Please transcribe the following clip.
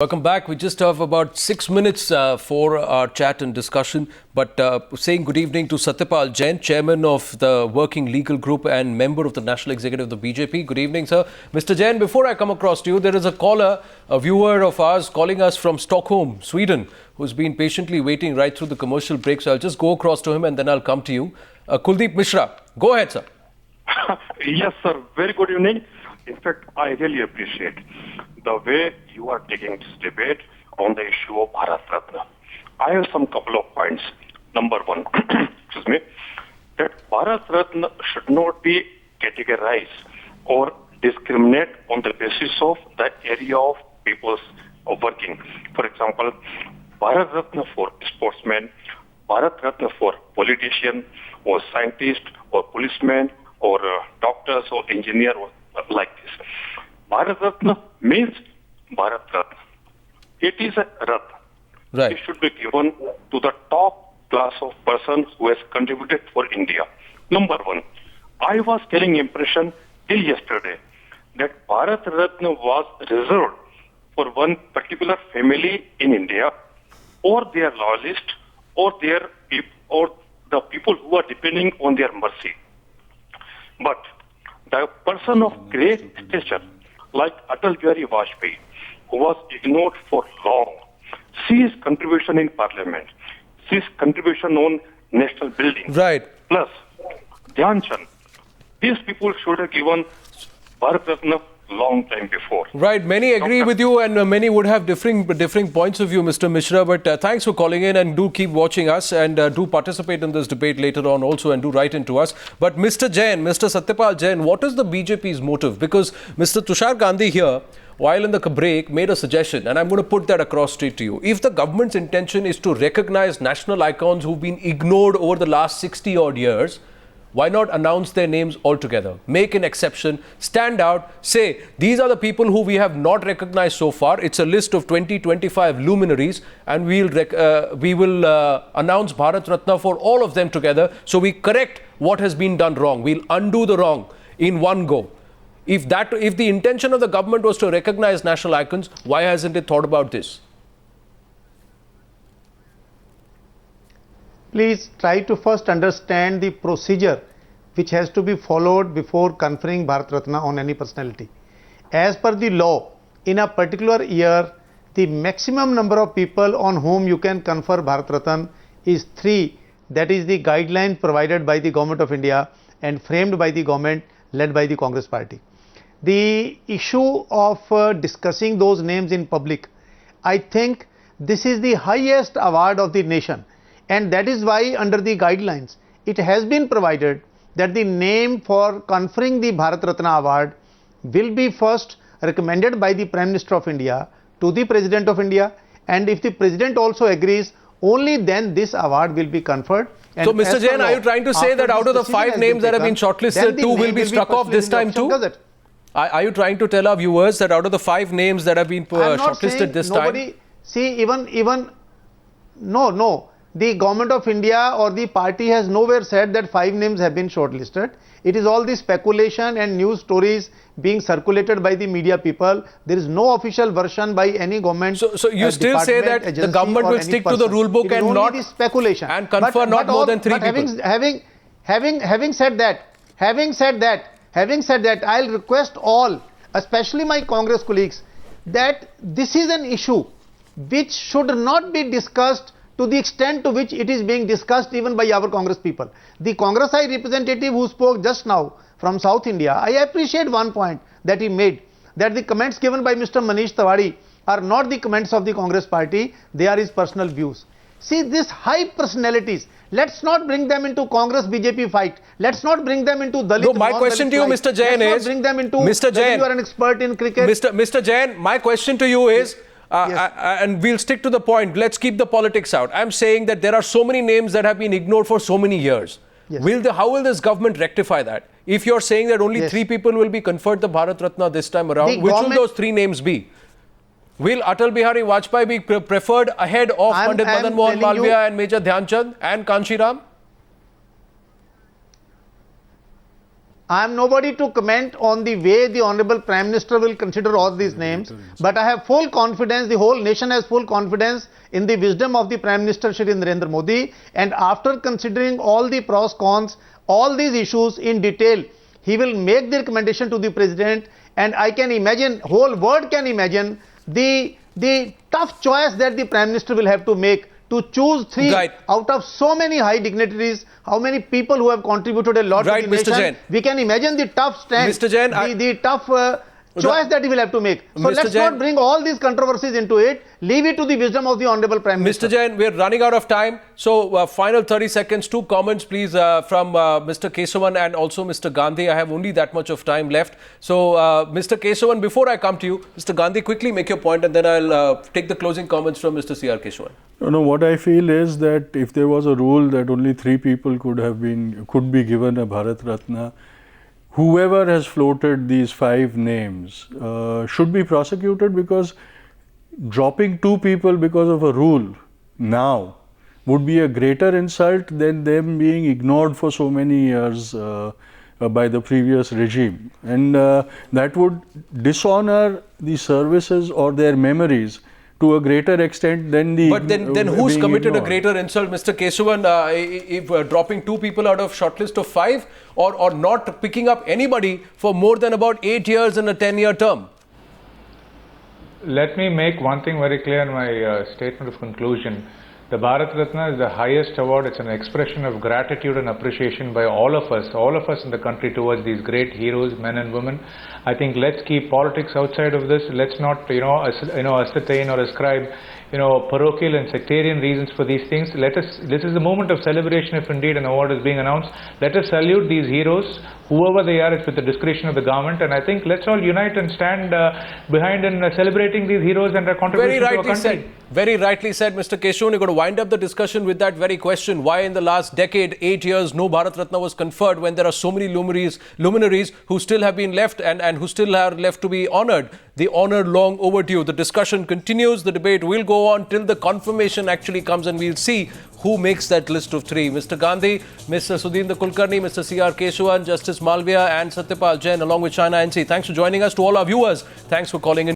Welcome back. We just have about 6 minutes for our chat and discussion. But saying good evening to Satyapal Jain, Chairman of the Working Legal Group and member of the National Executive of the BJP. Good evening, sir. Mr. Jain, before I come across to you, there is a caller, a viewer of ours calling us from Stockholm, Sweden, who's been patiently waiting right through the commercial break. So I'll just go across to him and then I'll come to you. Kuldeep Mishra, go ahead, sir. Yes, sir. Very good evening. In fact, I really appreciate the way you are taking this debate on the issue of Bharat Ratna. I have some couple of points. Number one, excuse me, that Bharat Ratna should not be categorized or discriminate on the basis of the area of people's working. For example, Bharat Ratna for sportsmen, Bharat Ratna for politician or scientist or policeman or doctors or engineer or like this. Bharat Ratna means Bharat Ratna. It is a Ratna. Right. It should be given to the top class of person who has contributed for India. Number one, I was getting impression till yesterday that Bharat Ratna was reserved for one particular family in India or their loyalist or the people who are depending on their mercy. But the person of great stature, like Atal Bihari Vajpayee, who was ignored for long, see his contribution in parliament, see his contribution on national building. Right. Plus, Dhyan Chand. These people should have given Bharat Ratna long time before. Right. Many agree with you and many would have differing points of view, Mr. Mishra. But thanks for calling in and do keep watching us and do participate in this debate later on also and do write into us. But Mr. Jain, Mr. Satyapal Jain, what is the BJP's motive? Because Mr. Tushar Gandhi here, while in the break, made a suggestion, and I'm going to put that across straight to you. If the government's intention is to recognize national icons who've been ignored over the last 60 odd years, why not announce their names altogether? Make an exception, stand out, say, these are the people who we have not recognized so far. It's a list of 20-25 luminaries and we will announce Bharat Ratna for all of them together. So we correct what has been done wrong. We'll undo the wrong in one go. If the intention of the government was to recognize national icons, why hasn't it thought about this? Please try to first understand the procedure which has to be followed before conferring Bharat Ratna on any personality. As per the law, in a particular year, the maximum number of people on whom you can confer Bharat Ratna is 3. That is the guideline provided by the Government of India and framed by the government led by the Congress Party. The issue of discussing those names in public, I think this is the highest award of the nation. And that is why under the guidelines, it has been provided that the name for conferring the Bharat Ratna award will be first recommended by the Prime Minister of India to the President of India. And if the President also agrees, only then this award will be conferred. And so Mr. Jain, are you trying to say that out of the 5 names that have been shortlisted, 2 will be struck off this time too? Are you trying to tell our viewers that out of the 5 names that have been shortlisted this time? See, no. The Government of India or the party has nowhere said that 5 names have been shortlisted. It is all the speculation and news stories being circulated by the media people. There is no official version by any government. So you still say that the government will stick to the rule book and not speculation and confer not more than 3 people. Having said that, I'll request all, especially my Congress colleagues, that this is an issue which should not be discussed to the extent to which it is being discussed even by our Congress people. The Congress High representative who spoke just now from South India, I appreciate one point that he made, that the comments given by Mr. Manish Tiwari are not the comments of the Congress party, they are his personal views. See, these high personalities, let's not bring them into Congress BJP fight. Let's not bring them into Dalit. No, my question to you, Mr. Jain, is, bring them into Mr. Jain, you are an expert in cricket. Mr. Jain, my question to you is, yes. And we'll stick to the point. Let's keep the politics out. I'm saying that there are so many names that have been ignored for so many years. Yes. How will this government rectify that? If you're saying that only 3 people will be conferred the Bharat Ratna this time around, which will those 3 names be? Will Atal Bihari Vajpayee be preferred ahead of Pandit Madan Mohan Malviya and Major Dhyan Chand and Kanshi Ram? I am nobody to comment on the way the Honorable Prime Minister will consider all these names, but I have full confidence, the whole nation has full confidence in the wisdom of the Prime Minister Shri Narendra Modi, and after considering all the pros, cons, all these issues in detail, he will make the recommendation to the President, and I can imagine, whole world can imagine the tough choice that the Prime Minister will have to make to choose three out of so many high dignitaries, how many people who have contributed a lot to the nation. Jain. We can imagine the tough stand, Mr. Jain, the tough choice that he will have to make. So let's not bring all these controversies into it. Leave it to the wisdom of the Honorable Prime Minister. Mr. Jain, we're running out of time. So final 30 seconds, 2 comments please from Mr. Kesavan and also Mr. Gandhi. I have only that much of time left. So Mr. Kesavan, before I come to you, Mr. Gandhi, quickly make your point and then I'll take the closing comments from Mr. C.R. Kesavan. No, what I feel is that if there was a rule that only 3 people could be given a Bharat Ratna, whoever has floated these 5 names should be prosecuted, because dropping 2 people because of a rule now would be a greater insult than them being ignored for so many years by the previous regime. And that would dishonor the services or their memories to a greater extent than the... But then who's committed a greater insult, Mr. Kesavan, if dropping 2 people out of shortlist of 5 or not picking up anybody for more than about 8 years in a 10-year term? Let me make one thing very clear in my statement of conclusion. The Bharat Ratna is the highest award. It's an expression of gratitude and appreciation by all of us in the country towards these great heroes, men and women. I think let's keep politics outside of this. Let's not, ascertain or ascribe, parochial and sectarian reasons for these things. This is the moment of celebration if indeed an award is being announced. Let us salute these heroes, whoever they are. It's with the discretion of the government, and I think let's all unite and stand behind in celebrating these heroes and their contribution to our country. Very rightly said, Mr. Kesavan. You're going to wind up the discussion with that very question. Why in the last decade, 8 years, no Bharat Ratna was conferred when there are so many luminaries who still have been left and who still are left to be honoured. The honour long overdue. The discussion continues. The debate will go on till the confirmation actually comes, and we'll see who makes that list of 3. Mr. Gandhi, Mr. Sudhindra Kulkarni, Mr. C.R. Kesavan, Justice Malviya and Satyapal Jain along with Shaina NC. Thanks for joining us. To all our viewers, thanks for calling in.